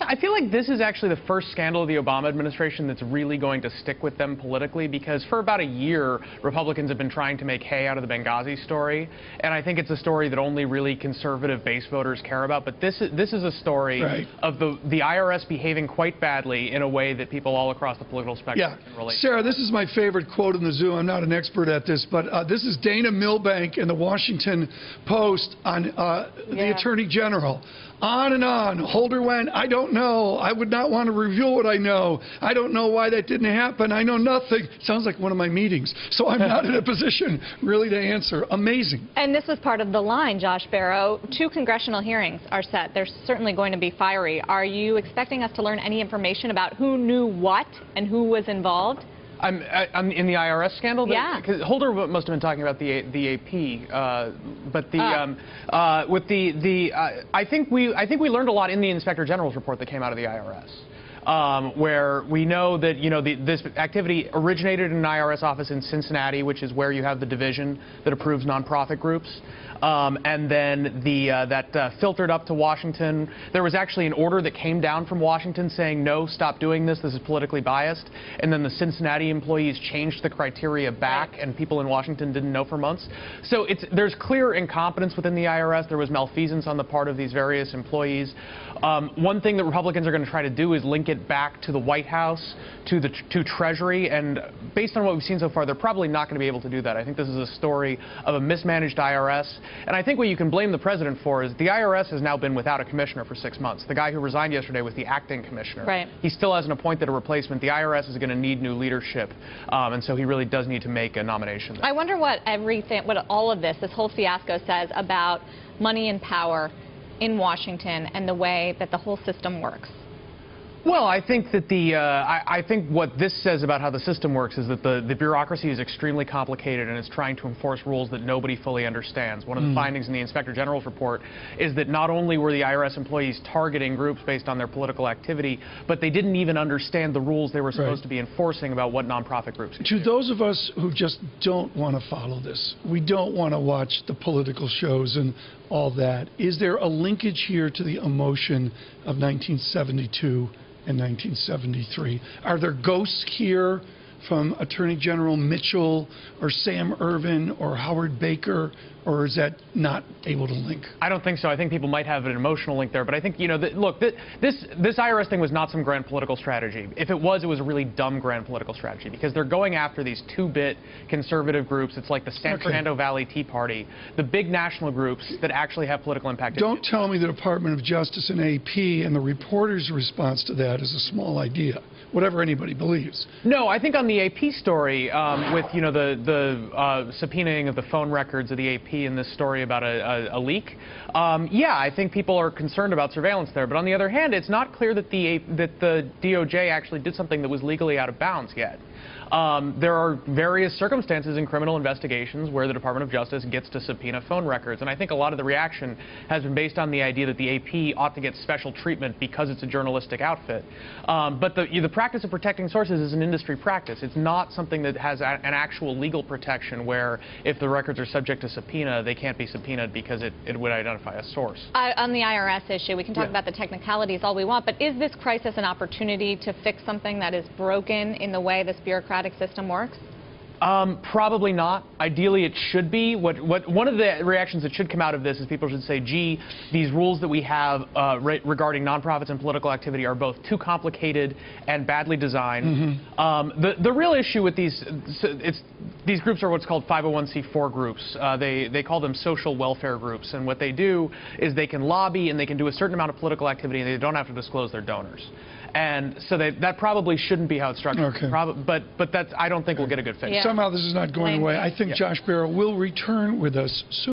I feel like this is actually the first scandal of the Obama administration that's really going to stick with them politically, because for about a year, Republicans have been trying to make hay out of the Benghazi story, and I think it's a story that only really conservative base voters care about. But this is a story of the IRS behaving quite badly in a way that people all across the political spectrum can relate to. Sarah, this is my favorite quote in the zoo. I'm not an expert at this, but this is Dana Milbank in the Washington Post on the Attorney General. On and on. Holder went, I don't know. I would not want to reveal what I know. I don't know why that didn't happen. I know nothing. Sounds like one of my meetings. So I'm not in a position really to answer. Amazing. And this was part of the line, Josh Barro. 2 congressional hearings are set. They're certainly going to be fiery. Are you expecting us to learn any information about who knew what and who was involved? I'm in the IRS scandal. Yeah. Because Holder must have been talking about the AP, but I think we learned a lot in the Inspector General's report that came out of the IRS. Where we know that this activity originated in an IRS office in Cincinnati, which is where you have the division that approves nonprofit groups, and then that filtered up to Washington. There was actually an order that came down from Washington saying, no, stop doing this. This is politically biased. And then the Cincinnati employees changed the criteria back, and people in Washington didn't know for months. So there's clear incompetence within the IRS. There was malfeasance on the part of these various employees. One thing that Republicans are going to try to do is link it back to the White House, to Treasury, and based on what we've seen so far, they're probably not going to be able to do that. I think this is a story of a mismanaged IRS, and I think what you can blame the president for is the IRS has now been without a commissioner for 6 months. The guy who resigned yesterday was the acting commissioner. Right. He still hasn't appointed a replacement. The IRS is going to need new leadership, and so he really does need to make a nomination there. I wonder what all of this whole fiasco says about money and power in Washington and the way that the whole system works. Well, I think that I think what this says about how the system works is that the bureaucracy is extremely complicated and is trying to enforce rules that nobody fully understands. One of the findings in the Inspector General's report is that not only were the IRS employees targeting groups based on their political activity, but they didn't even understand the rules they were supposed to be enforcing about what nonprofit groups could do. To those of us who just don't want to follow this, we don't want to watch the political shows and all that, is there a linkage here to the emotion of 1972 and 1973? Are there ghosts here from Attorney General Mitchell or Sam Ervin or Howard Baker, or is that not able to link? I don't think so. I think people might have an emotional link there, but I think, look, this IRS thing was not some grand political strategy. If it was a really dumb grand political strategy, because they're going after these 2-bit conservative groups. It's like the San Fernando Valley Tea Party, the big national groups that actually have political impact. Don't tell me the Department of Justice and AP and the reporter's response to that is a small idea, whatever anybody believes. No, I think on the AP story, with the subpoenaing of the phone records of the AP in this story about a leak, yeah, I think people are concerned about surveillance there. But on the other hand, it's not clear that the DOJ actually did something that was legally out of bounds yet. There are various circumstances in criminal investigations where the Department of Justice gets to subpoena phone records, and I think a lot of the reaction has been based on the idea that the AP ought to get special treatment because it's a journalistic outfit. But the practice of protecting sources is an industry practice. It's not something that has an actual legal protection where if the records are subject to subpoena, they can't be subpoenaed because it would identify a source. On the IRS issue, we can talk about the technicalities all we want, but is this crisis an opportunity to fix something that is broken in the way this bureaucratic system works? Probably not. Ideally, it should be. One of the reactions that should come out of this is people should say, gee, these rules that we have regarding nonprofits and political activity are both too complicated and badly designed. The real issue with these groups are what's called 501c4 groups. They call them social welfare groups, and what they do is they can lobby and they can do a certain amount of political activity and they don't have to disclose their donors. And so that probably shouldn't be how it's structured. But I don't think we'll get a good fix. Somehow this is not going away. I think Josh Barro will return with us soon.